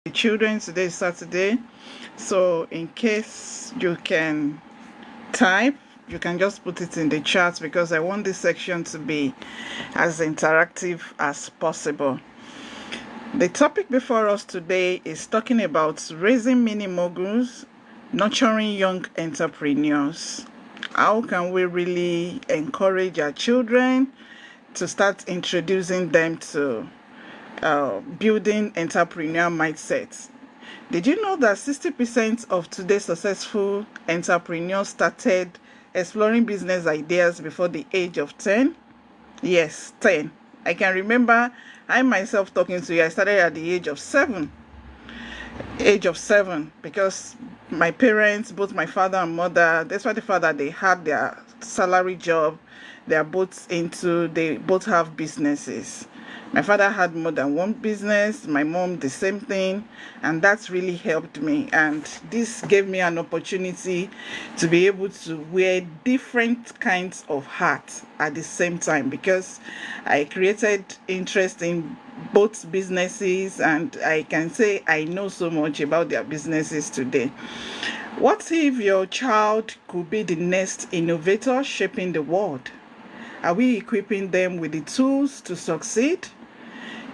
the children. Today is Saturday, so in case you can type, you can just put it in the chat because I want this section to be as interactive as possible. The topic before us today is talking about raising mini moguls, nurturing young entrepreneurs. How can we really encourage our children to start introducing them to building entrepreneurial mindsets? Did you know that 60% of today's successful entrepreneurs started exploring business ideas before the age of 10? Yes, 10. I can remember I myself talking to you. I started at the age of 7. Because my parents, both my father and mother, despite the fact that they had their salary job, they both have businesses. My father had more than one business, my mom the same thing, and that's really helped me. And this gave me an opportunity to be able to wear different kinds of hats at the same time, because I created interest in both businesses, and I can say I know so much about their businesses today. What if your child could be the next innovator shaping the world? Are we equipping them with the tools to succeed?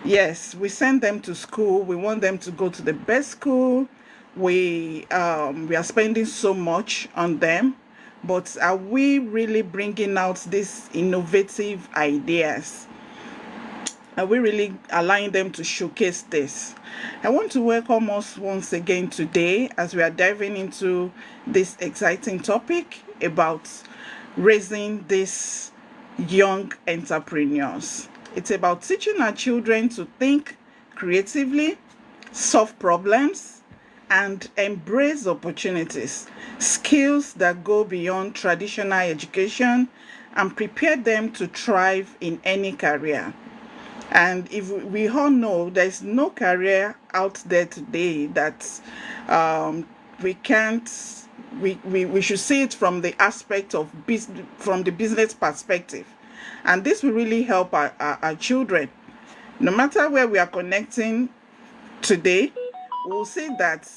Yes, we send them to school. We want them to go to the best school. We are spending so much on them, but are we really bringing out these innovative ideas? Are we really allowing them to showcase this? I want to welcome us once again today as we are diving into this exciting topic about raising these young entrepreneurs. It's about teaching our children to think creatively, solve problems, and embrace opportunities, skills that go beyond traditional education and prepare them to thrive in any career. And if we all know there's no career out there today that we can't, we should see it from the aspect of from the business perspective. And this will really help our children. No matter where we are connecting today, we'll see that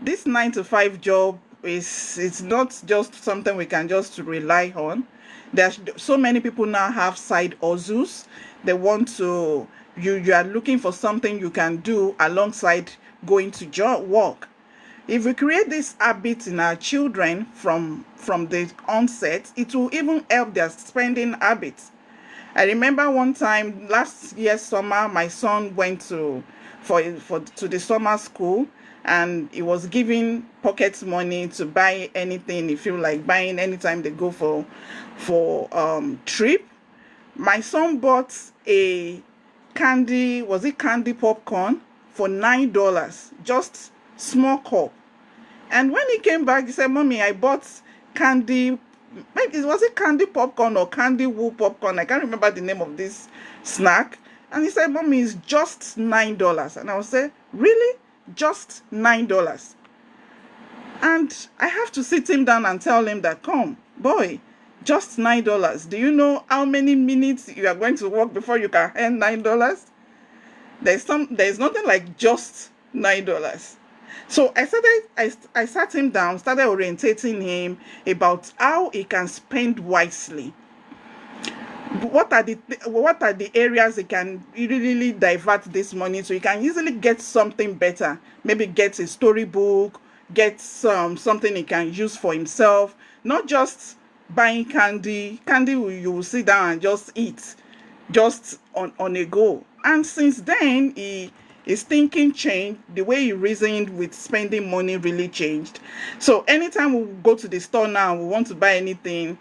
this 9-to-5 job it's not just something we can just rely on. There's so many people now have side hustles. They want to, you are looking for something you can do alongside going to work. If we create this habit in our children from the onset, it will even help their spending habits. I remember one time last year summer, my son went to the summer school, and he was given pocket money to buy anything he feel like buying anytime they go for trip. My son bought a candy, was it candy popcorn, for $9, just small cup. And when he came back, he said, "Mommy, I bought candy." Maybe was it candy popcorn or candy wool popcorn? I can't remember the name of this snack. And he said, "Mommy, it's just $9. And I was say, "Really? Just $9? And I have to sit him down and tell him that, "Come, boy, just $9. Do you know how many minutes you are going to work before you can earn $9? There's nothing like just $9. So I sat him down, started orientating him about how he can spend wisely. What are the areas he can really divert this money so he can easily get something better? Maybe get a storybook, get something he can use for himself, not just buying candy. Candy you will sit down and just eat, just on a go. And since then, his thinking changed. The way he reasoned with spending money really changed. So anytime we go to the store now, we want to buy anything.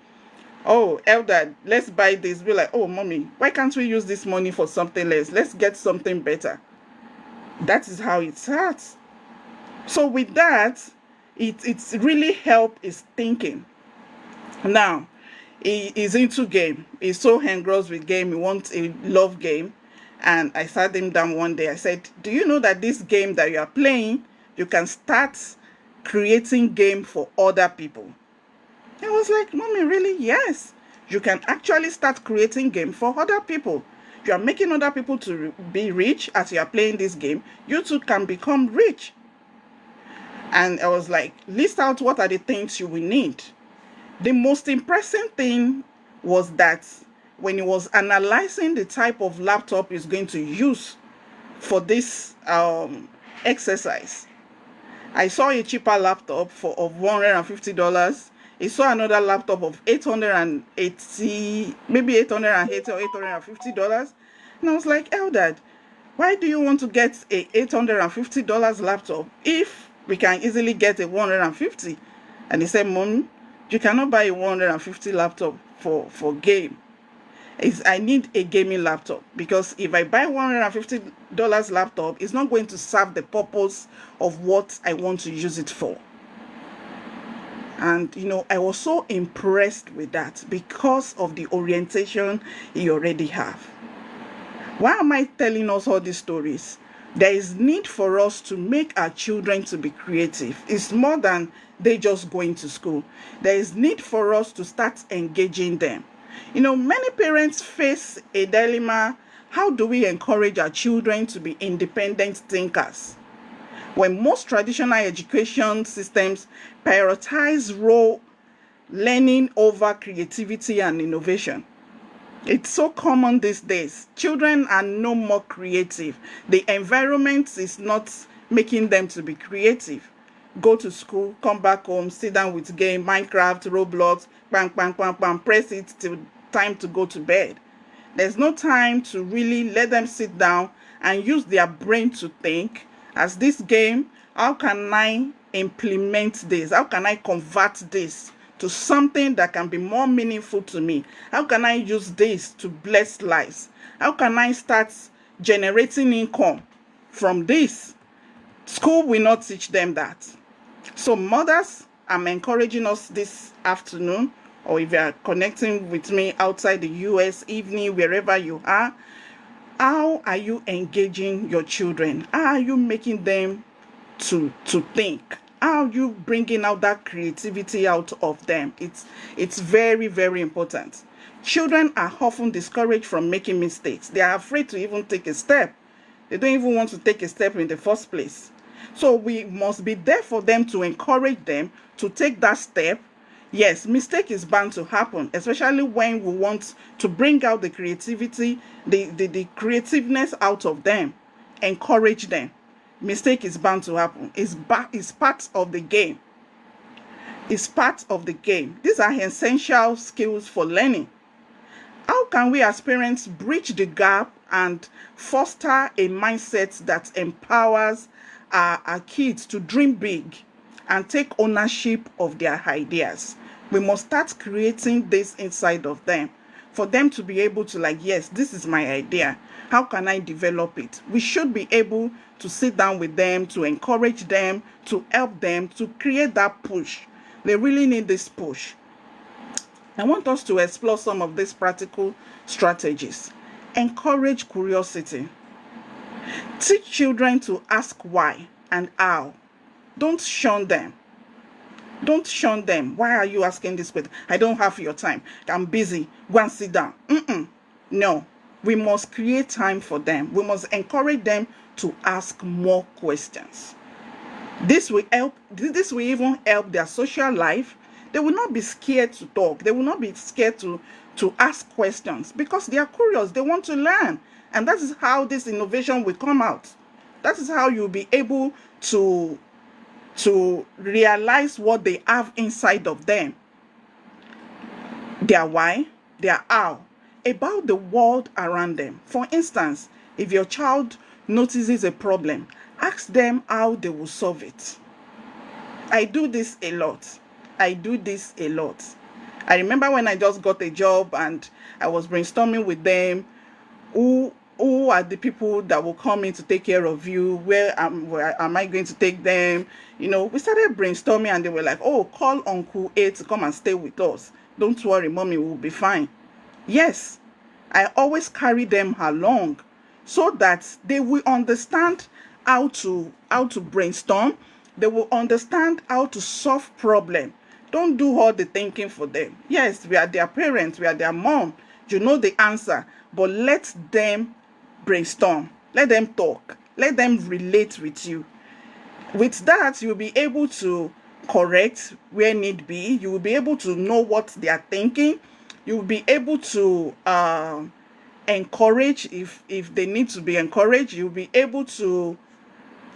"Oh, elder, let's buy this." We're like, "Oh, mommy, why can't we use this money for something else? Let's get something better." That is how it starts. So with that, it's really helped his thinking. Now, he is into game. He's so engrossed with game. He wants a love game. And I sat him down one day. I said, "Do you know that this game that you are playing, you can start creating game for other people?" I was like, "Mommy, really?" "Yes, you can actually start creating game for other people. You are making other people to be rich as you are playing this game. You too can become rich. And I was like, list out what are the things you will need. The most impressive thing was that when he was analyzing the type of laptop he's going to use for this exercise, I saw a cheaper laptop of $150. I saw another laptop of $880, maybe $880 or $850. And I was like, Eldad, why do you want to get a $850 laptop if we can easily get a $150? And he said, Mom, you cannot buy a $150 laptop for game. I need a gaming laptop, because if I buy $150 laptop, it's not going to serve the purpose of what I want to use it for. And I was so impressed with that because of the orientation he already have. Why am I telling us all these stories? There is need for us to make our children to be creative. It's more than they just going to school. There is need for us to start engaging them. Many parents face a dilemma. How do we encourage our children to be independent thinkers when most traditional education systems prioritize role learning over creativity and innovation? It's so common these days. Children are no more creative. The environment is not making them to be creative. Go to school, come back home, sit down with game, Minecraft, Roblox, bang, bang, bang, bang, press it till time to go to bed. There's no time to really let them sit down and use their brain to think. As this game, how can I implement this? How can I convert this to something that can be more meaningful to me? How can I use this to bless lives? How can I start generating income from this? School will not teach them that. So mothers, I'm encouraging us this afternoon, or if you are connecting with me outside the US, evening, wherever you are, how are you engaging your children? How are you making them to think? How are you bringing out that creativity out of them? It's very, very important. Children are often discouraged from making mistakes. They are afraid to even take a step. They don't even want to take a step in the first place. So we must be there for them to encourage them to take that step. Yes, mistake is bound to happen, especially when we want to bring out the creativity, the creativeness out of them. Encourage them. Mistake is bound to happen. It's part of the game. It's part of the game. These are essential skills for learning. How can we as parents bridge the gap and foster a mindset that empowers our kids to dream big and take ownership of their ideas? We must start creating this inside of them for them to be able to yes, this is my idea. How can I develop it? We should be able to sit down with them, to encourage them, to help them, to create that push. They really need this push. I want us to explore some of these practical strategies. Encourage curiosity. Teach children to ask why and how. Don't shun them. Don't shun them. Why are you asking this question? I don't have your time. I'm busy. Go and sit down. No. We must create time for them. We must encourage them to ask more questions. This will help. This will even help their social life. They will not be scared to talk. They will not be scared to ask questions because they are curious. They want to learn. And that is how this innovation will come out. That is how you'll be able to realize what they have inside of them. Their why, their how, about the world around them. For instance, if your child notices a problem, ask them how they will solve it. I do this a lot. I remember when I just got a job and I was brainstorming with them, who are the people that will come in to take care of you? Where am I going to take them? We started brainstorming and they were like, oh, call Uncle A to come and stay with us. Don't worry, mommy will be fine. Yes, I always carry them along so that they will understand how to brainstorm. They will understand how to solve problems. Don't do all the thinking for them. Yes, we are their parents, we are their mom. You know the answer, but let them brainstorm, let them talk, let them relate with you. With that, you'll be able to correct where need be. You will be able to know what they are thinking. You will be able to encourage if they need to be encouraged. You'll be able to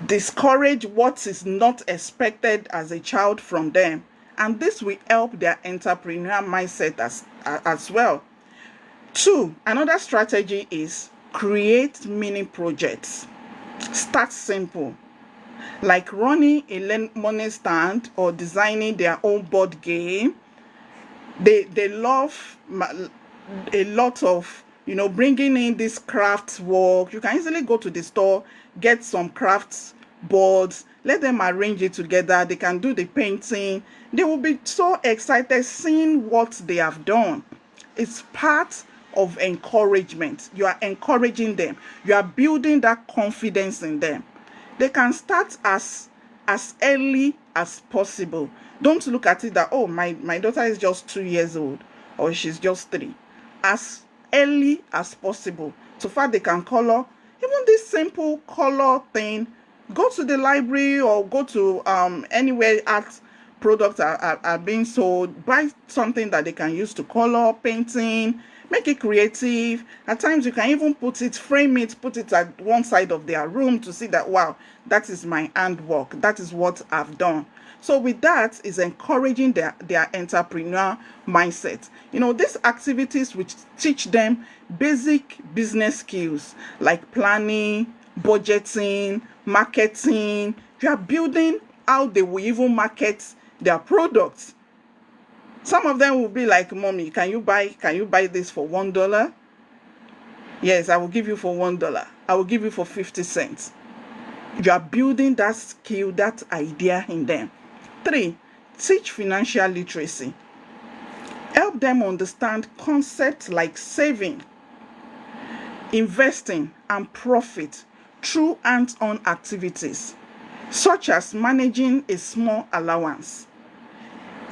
discourage what is not expected as a child from them. And this will help their entrepreneurial mindset as well. 2, another strategy is create mini projects. Start simple, like running a lemonade stand or designing their own board game. They love a lot of, bringing in this craft work. You can easily go to the store, get some crafts boards, let them arrange it together. They can do the painting. They will be so excited seeing what they have done. It's part of encouragement. You are encouraging them. You are building that confidence in them. They can start as early as possible. Don't look at it that, oh, my daughter is just 2 years old or she's just 3. As early as possible. So far they can color. Even this simple color thing, go to the library or go to anywhere art products are being sold. Buy something that they can use to color, painting, make it creative. At times you can even frame it, put it at one side of their room to see that, wow, that is my handwork. That is what I've done. So with that is encouraging their entrepreneurial mindset. These activities which teach them basic business skills like planning, budgeting, marketing. You are building how they will even market their products. Some of them will be like, mommy, can you buy this for $1? Yes, I will give you for $1. I will give you for 50 cents. You are building that skill, that idea in them. 3, teach financial literacy. Help them understand concepts like saving, investing, and profit through hands-on activities, such as managing a small allowance.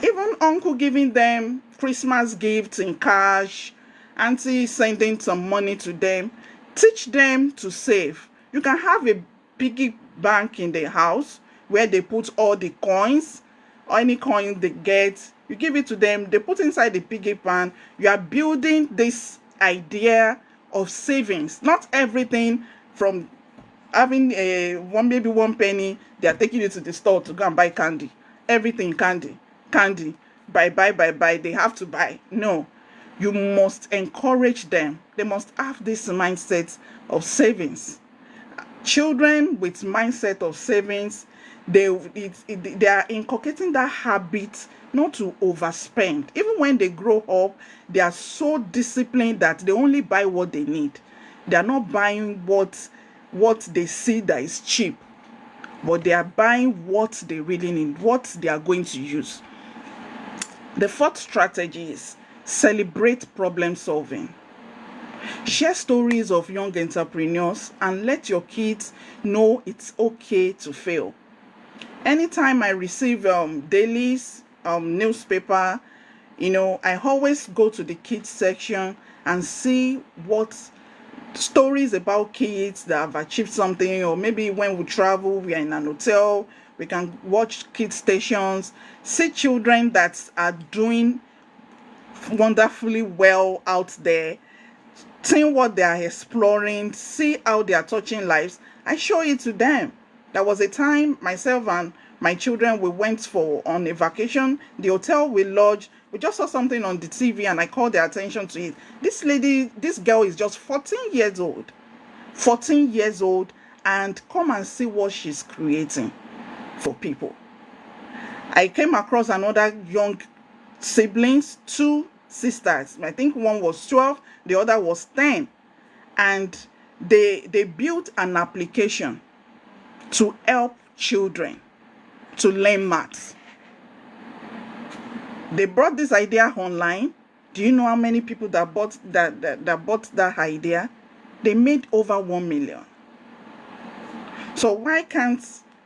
Even uncle giving them Christmas gifts in cash, auntie sending some money to them. Teach them to save. You can have a piggy bank in the house where they put all the coins or any coin they get. You give it to them, they put inside the piggy bank. You are building this idea of savings. Not everything from having maybe 1 penny, they are taking it to the store to go and buy candy. Everything candy, buy, they have to buy. No, you must encourage them. They must have this mindset of savings. Children with mindset of savings, they are inculcating that habit not to overspend. Even when they grow up, they are so disciplined that they only buy what they need. They are not buying what they see that is cheap, but they are buying what they really need, what they are going to use. The 4th strategy is celebrate problem solving. Share stories of young entrepreneurs and let your kids know it's okay to fail. Anytime I receive dailies, newspaper, I always go to the kids section and see what stories about kids that have achieved something. Or maybe when we travel, we are in an hotel, we can watch kids stations, see children that are doing wonderfully well out there, seeing what they are exploring, see how they are touching lives. I show it to them. There was a time myself and my children, we went on a vacation. The hotel we lodged, we just saw something on the TV and I called their attention to it. This girl is just 14 years old. 14 years old, and come and see what she's creating for people. I came across another young siblings, 2 sisters. I think one was 12, the other was 10. And they built an application to help children to learn maths. They brought this idea online. Do you know how many people that bought that idea? They made over 1 million. So why can't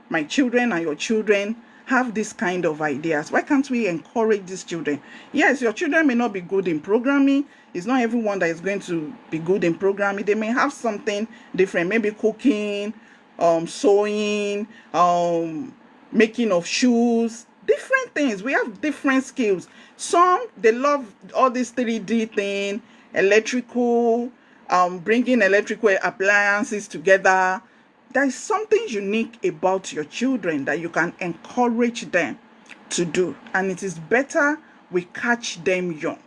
my children and your children have this kind of ideas? Why can't we encourage these children? Yes, your children may not be good in programming. It's not everyone that is going to be good in programming. They may have something different, maybe cooking, sewing, making of shoes, different things. We have different skills. Some, they love all this 3D thing, electrical, bringing electrical appliances together. There is something unique about your children that you can encourage them to do, and it is better we catch them young.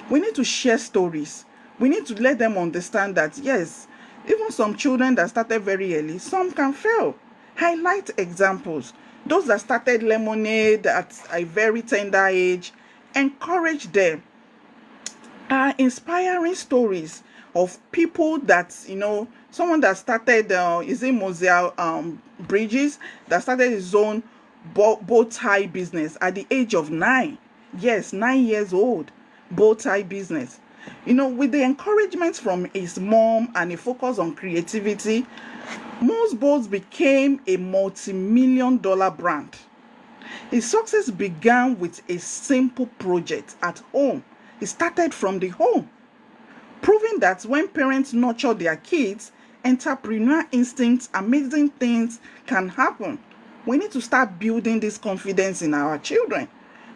We need to share stories. We need to let them understand that yes, even some children that started very early, some can fail. Highlight examples. Those that started lemonade at a very tender age, encourage them. Inspiring stories of people that, someone that started, Moselle Bridges, that started his own bow tie business at the age of 9. Yes, 9 years old, bow tie business. With the encouragement from his mom and a focus on creativity, Mo's Bows became a multi-million-dollar brand. His success began with a simple project at home. It started from the home, proving that when parents nurture their kids, entrepreneurial instincts, amazing things can happen. We need to start building this confidence in our children.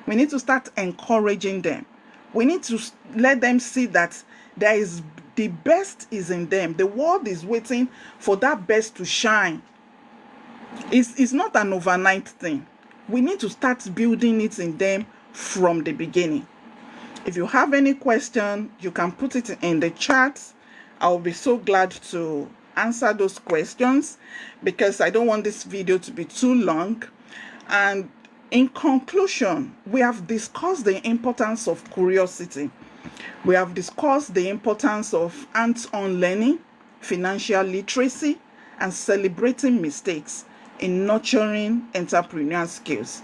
We need to start encouraging them. We need to let them see that the best is in them. The world is waiting for that best to shine. It's not an overnight thing. We need to start building it in them from the beginning. If you have any question, you can put it in the chat. I'll be so glad to answer those questions because I don't want this video to be too long. And in conclusion, we have discussed the importance of curiosity. We have discussed the importance of hands-on learning, financial literacy, and celebrating mistakes in nurturing entrepreneurial skills.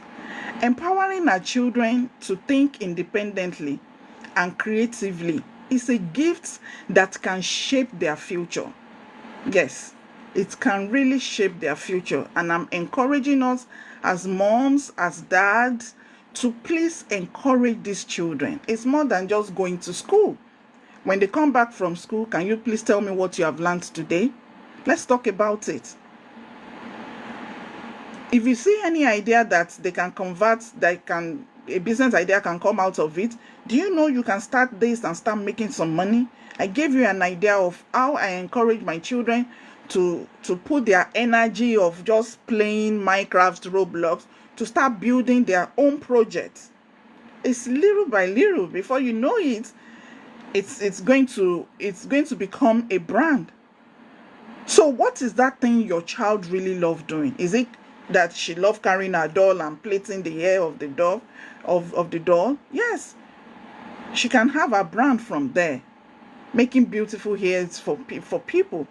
Empowering our children to think independently and creatively is a gift that can shape their future. Yes, it can really shape their future. And I'm encouraging us as moms, as dads, to please encourage these children. It's more than just going to school. When they come back from school, can you please tell me what you have learned today? Let's talk about it. If you see any idea that they can convert, a business idea can come out of it, do you know you can start this and start making some money? I gave you an idea of how I encourage my children to put their energy of just playing Minecraft, Roblox, to start building their own projects. It's little by little. Before you know it, it's going to become a brand. So what is that thing your child really loves doing? Is it that she loves carrying her doll and plaiting the hair of the doll of the doll? Yes, she can have a brand from there, making beautiful hairs for people.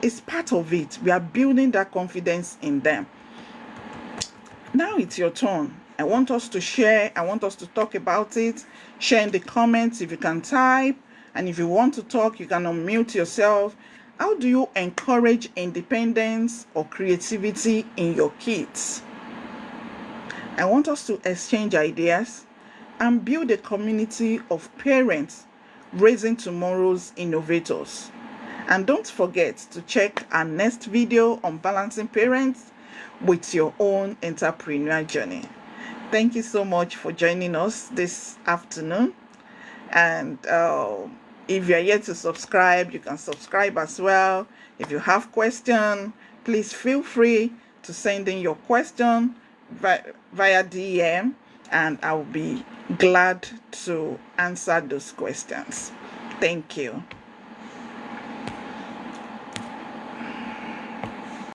It's part of it. We are building that confidence in them. Now it's your turn. I want us to share. I want us to talk about it. Share in the comments if you can type. And if you want to talk, you can unmute yourself. How do you encourage independence or creativity in your kids? I want us to exchange ideas and build a community of parents raising tomorrow's innovators. And don't forget to check our next video on balancing parents with your own entrepreneurial journey. Thank you so much for joining us this afternoon. And if you're yet to subscribe, you can subscribe as well. If you have questions, please feel free to send in your question via DM, and I'll be glad to answer those questions. Thank you.